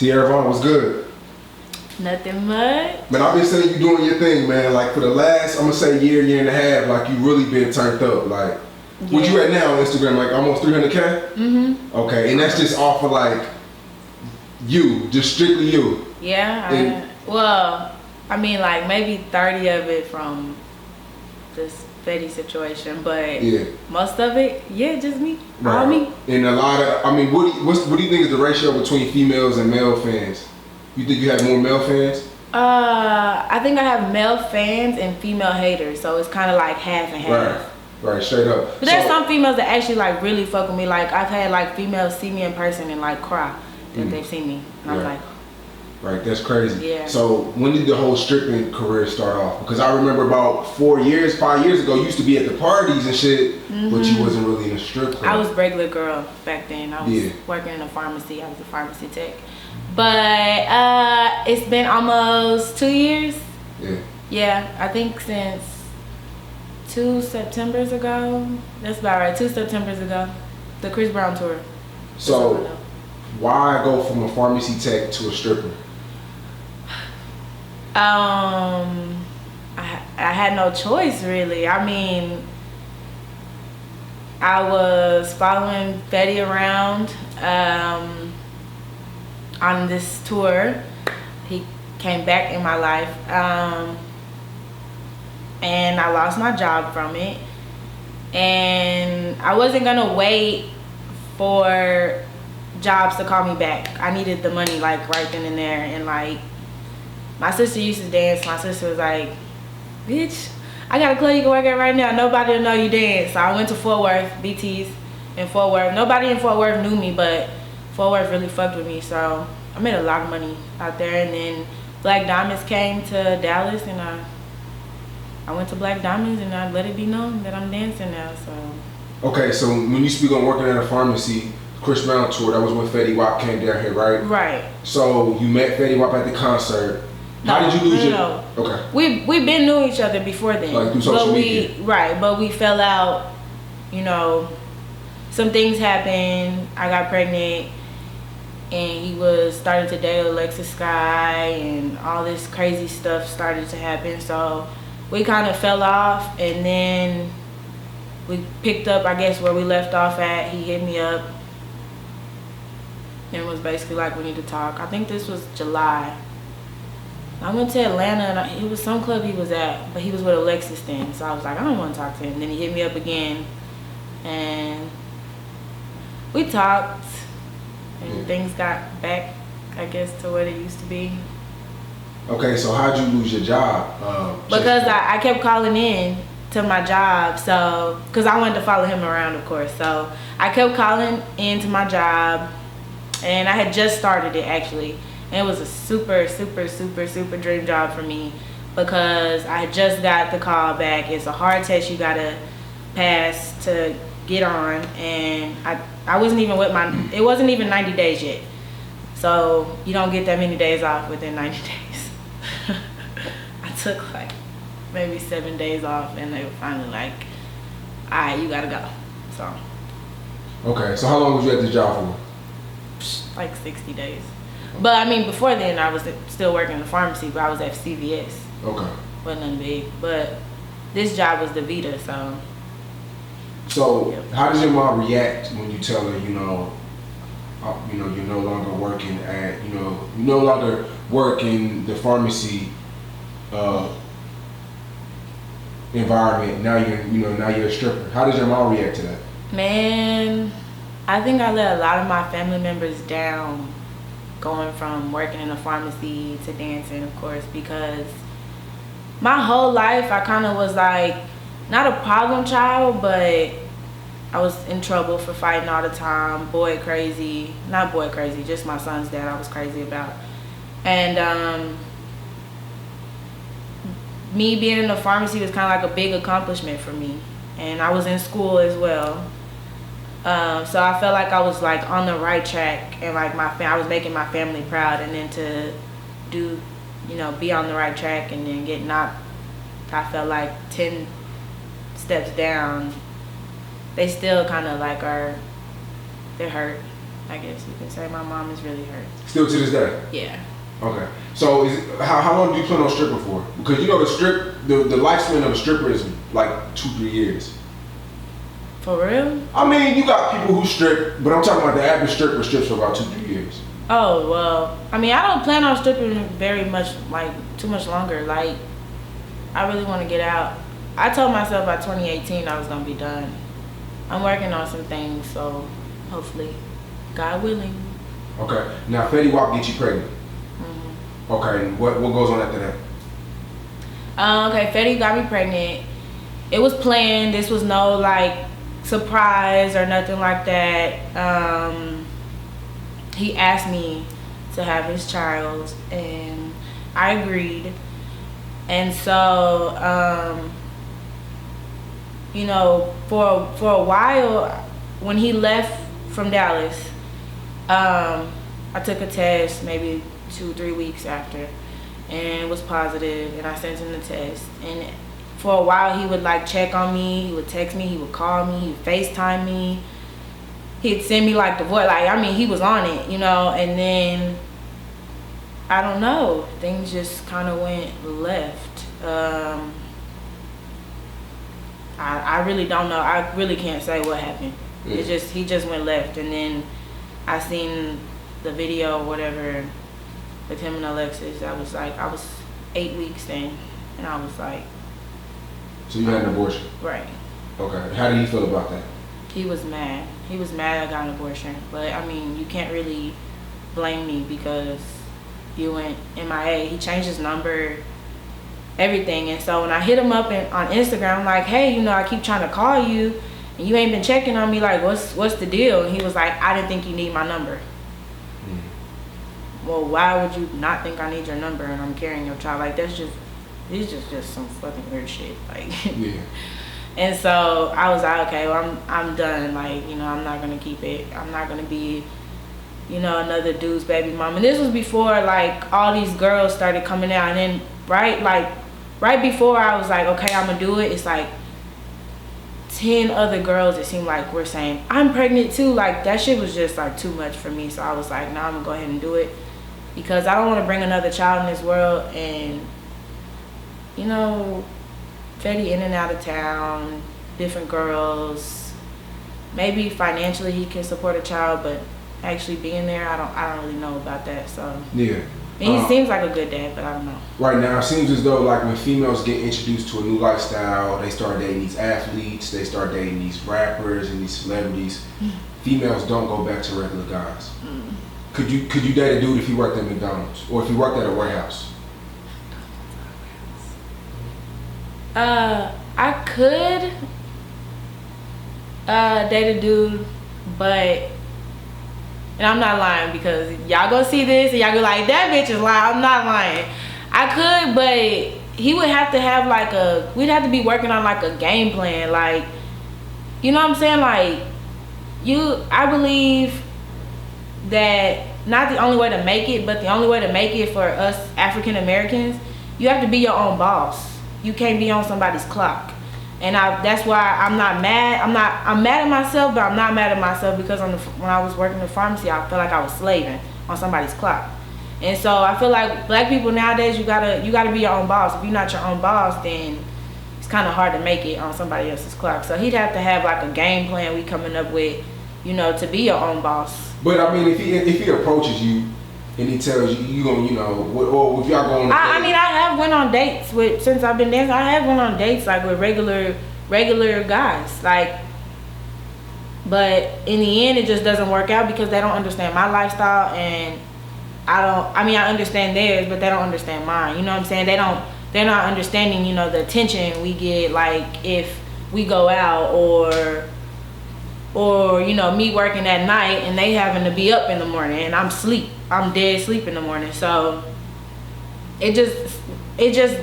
Tiara Yvonne, what's good? Nothing much. Man, I've been seeing you doing your thing, man. Like for the last, I'm gonna say year and a half, like you really been turned up. Like, what you at now on Instagram? Like almost 300K? Mm-hmm. Okay, and that's just off of like you, just strictly you. Yeah. I mean, like maybe 30 of it from this Fetty situation, but Yeah. most of it, yeah, just me. Right. All me. And a lot of, I mean, what do you think is the ratio between females and male fans? You think you have more male fans? I think I have male fans and female haters, so it's kind of like half and half. Right, straight up. But there's some females that actually like really fuck with me. Like I've had like females see me in person and like cry that they've seen me. And I'm like, right, that's crazy. Yeah. So when did the whole stripping career start off? Because I remember about 5 years ago, you used to be at the parties and shit, but you wasn't really in a strip club. I was a regular girl back then. I was working in a pharmacy. I was a pharmacy tech. But it's been almost 2 years. Yeah. Yeah, I think since 2 Septembers ago. That's about right. 2 Septembers ago. The Chris Brown tour. So why go from a pharmacy tech to a stripper? I had no choice really. I mean, I was following Fetty around on this tour. He came back in my life, and I lost my job from it. And I wasn't gonna wait for jobs to call me back. I needed the money like right then and there. And like my sister used to dance. My sister was like, bitch, I got a club you can work at right now. Nobody will know you dance. So I went to Fort Worth, BT's in Fort Worth. Nobody in Fort Worth knew me, but Fort Worth really fucked with me. So I made a lot of money out there. And then Black Diamonds came to Dallas, and I went to Black Diamonds and I let it be known that I'm dancing now. So okay, so when you speak on working at a pharmacy, Chris Brown tour, that was when Fetty Wap came down here, right? Right. So you met Fetty Wap at the concert. How did you lose your? No. Okay. We've been knew each other before then. Like through social media. Right, but we fell out. You know, some things happened. I got pregnant, and he was starting to date Alexis Sky, and all this crazy stuff started to happen. So we kind of fell off, and then we picked up, I guess, where we left off at. He hit me up and was basically like, we need to talk. I think this was July. I went to Atlanta, and it was some club he was at, but he was with Alexis then. So I was like, I don't want to talk to him. Then he hit me up again, and we talked, and things got back, I guess, to what it used to be. Okay, so how'd you lose your job? Because I kept calling in to my job, so, because I wanted to follow him around, of course. So I kept calling in to my job, and I had just started it, actually. And it was a super, super, super, super dream job for me, because I had just got the call back. It's a hard test you gotta pass to get on, and I wasn't even with it wasn't even 90 days yet. So you don't get that many days off within 90 days. I took like maybe 7 days off, and they were finally like, all right, you gotta go. So. Okay, so how long was you at this job for? Like 60 days. But I mean, before then, I was still working in the pharmacy, but I was at CVS. Okay. Wasn't nothing big, but this job was the Vita, so. So, how does your mom react when you tell her, you're no longer working at, you no longer work in the pharmacy environment? Now you're a stripper. How does your mom react to that? Man, I think I let a lot of my family members down, going from working in a pharmacy to dancing, of course, because my whole life I kind of was like, not a problem child, but I was in trouble for fighting all the time. Boy crazy. Not boy crazy, just my son's dad I was crazy about. And me being in the pharmacy was kind of like a big accomplishment for me. And I was in school as well. So I felt like I was like on the right track, and like I was making my family proud, and then to do, be on the right track and then get knocked, I felt like 10 steps down. They still kind of like they're hurt. I guess you could say. My mom is really hurt. Still to this day? Yeah. Okay. So how long do you plan on stripping for? Because you know the lifespan of a stripper is like 2-3 years. For real? I mean, you got people who strip, but I'm talking about the average stripper strips for about 2-3 years. Oh, well, I mean, I don't plan on stripping very much, like, too much longer. Like, I really want to get out. I told myself by 2018 I was going to be done. I'm working on some things, so hopefully, God willing. Okay. Now, Fetty Wap get you pregnant. Mm-hmm. Okay. And what goes on after that? Okay, Fetty got me pregnant. It was planned. This was no, like, surprise or nothing like that. He asked me to have his child, and I agreed. And so, you know, for a while, when he left from Dallas, I took a test maybe 2-3 weeks after, and it was positive, and I sent him the test. And for a while, he would like check on me, he would text me, he would call me, he would FaceTime me. He'd send me like the voice, like, I mean, he was on it, you know. And then, I don't know, things just kind of went left. I really don't know. I really can't say what happened. Yeah. He just went left. And then I seen the video or whatever with him and Alexis. I was 8 weeks in, and I was like. So you had an abortion? Right. Okay. How did he feel about that? He was mad. He was mad I got an abortion. But I mean, you can't really blame me because you went MIA. He changed his number, everything. And so when I hit him up on Instagram, I'm like, hey, you know, I keep trying to call you and you ain't been checking on me. Like, what's the deal? And he was like, I didn't think you need my number. Well, why would you not think I need your number and I'm carrying your child? Like, it's just some fucking weird shit. Like, yeah. And so I was like, okay, well, I'm done. Like, you know, I'm not gonna keep it. I'm not gonna be, you know, another dude's baby mom. And this was before like all these girls started coming out. And then right before I was like, okay, I'm gonna do it. It's like 10 other girls. It seemed like were saying I'm pregnant too. Like that shit was just like too much for me. So I was like, nah, I'm gonna go ahead and do it because I don't want to bring another child in this world and, you know. Fetty in and out of town, different girls. Maybe financially he can support a child, but actually being there, I don't really know about that. So yeah, he seems like a good dad, but I don't know. Right now, it seems as though like when females get introduced to a new lifestyle, they start dating these athletes, they start dating these rappers and these celebrities. Females don't go back to regular guys. Could you date a dude if he worked at McDonald's or if he worked at a warehouse? I could date a dude, but, and I'm not lying because y'all go see this and y'all go like, that bitch is lying. I'm not lying. I could, but he would have to have like we'd have to be working on like a game plan. Like, you know what I'm saying? Like, I believe that not the only way to make it, but the only way to make it for us African Americans, you have to be your own boss. You can't be on somebody's clock. And that's why I'm not mad. I'm mad at myself, but I'm not mad at myself because when I was working in the pharmacy, I felt like I was slaving on somebody's clock. And so I feel like black people nowadays, you gotta be your own boss. If you're not your own boss, then it's kind of hard to make it on somebody else's clock. So he'd have to have like a game plan we coming up with, you know, to be your own boss. But I mean, if he approaches you and he tells you gonna, you know, or if y'all going. I mean, I have went on dates since I've been dancing. I have went on dates like with regular guys, like. But in the end, it just doesn't work out because they don't understand my lifestyle, and I understand theirs, but they don't understand mine. You know what I'm saying? They're not understanding, you know, the attention we get, like if we go out or you know, me working at night and they having to be up in the morning and I'm dead asleep in the morning. So it just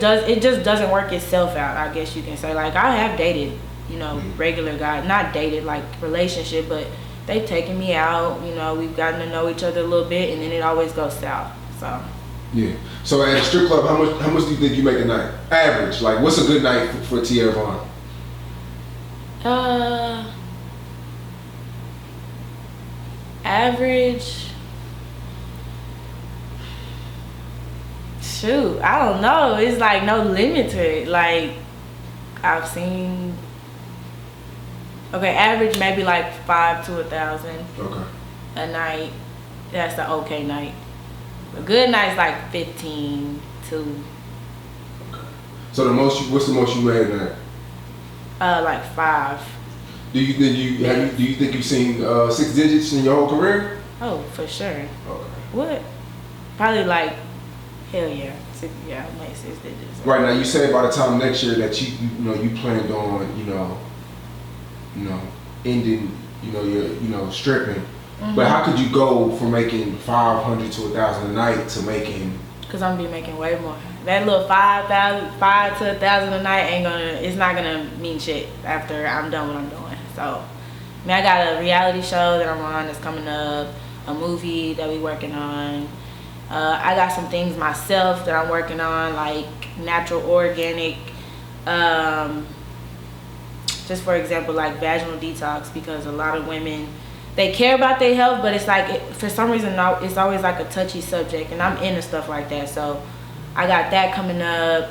doesn't work itself out, I guess you can say. Like I have dated, you know, regular guys, not dated like relationship, but they've taken me out, you know, we've gotten to know each other a little bit, and then it always goes south. So yeah. So at a strip club, how much do you think you make a night? Average, like what's a good night for Tiara Yvonne? average. Shoot, I don't know. It's like no limit to it. Like I've seen. Okay, average maybe like 5 to 1,000. Okay. A night. That's an okay night. A good night's like 15 to. Okay. So what's the most you made at? Like 5. Do you think you've seen 6 digits in your whole career? Oh, for sure. Okay. What? Probably like, hell yeah. Yeah, I made 6 digits. Right now, you say by the time next year that you planned on ending your stripping. Mm-hmm. But how could you go from making 500 to 1,000 a night to making? Cause I'm gonna be making way more. That little 5 to 1,000 a night it's not gonna mean shit after I'm done what I'm doing. So, I mean, I got a reality show that I'm on that's coming up, a movie that we working on. I got some things myself that I'm working on, like natural, organic. Just for example, like vaginal detox, because a lot of women, they care about their health, but it's like, for some reason, it's always like a touchy subject, and I'm into stuff like that. So I got that coming up,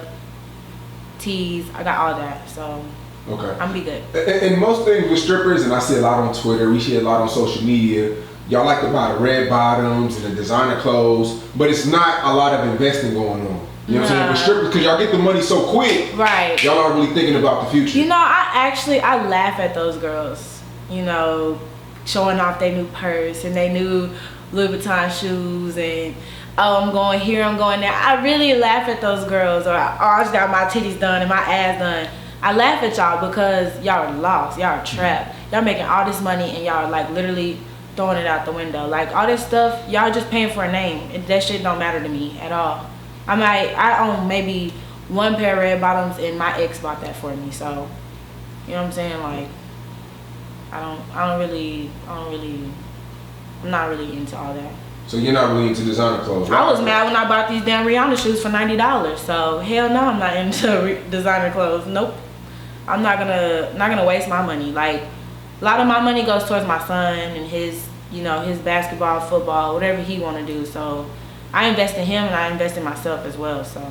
teas, I got all that. So okay, I'm be good. And most things with strippers, and I see a lot on Twitter, we see a lot on social media, y'all like to buy the red bottoms and the designer clothes, but it's not a lot of investing going on. You know what I'm saying? With strippers, because y'all get the money so quick, right? Y'all aren't really thinking about the future. You know, I laugh at those girls, showing off their new purse and their new Louis Vuitton shoes, and oh, I'm going here, I'm going there. I really laugh at those girls, or I just got my titties done and my ass done. I laugh at y'all because y'all are lost, y'all are trapped. Y'all making all this money and y'all are like literally throwing it out the window. Like all this stuff, y'all just paying for a name. That shit don't matter to me at all. I own maybe 1 pair of red bottoms, and my ex bought that for me. So, you know what I'm saying? Like, I'm not really into all that. So you're not really into designer clothes, right? I was mad when I bought these damn Rihanna shoes for $90. So hell no, I'm not into designer clothes. Nope. I'm not gonna waste my money. Like, a lot of my money goes towards my son and his basketball, football, whatever he want to do. So I invest in him and I invest in myself as well. So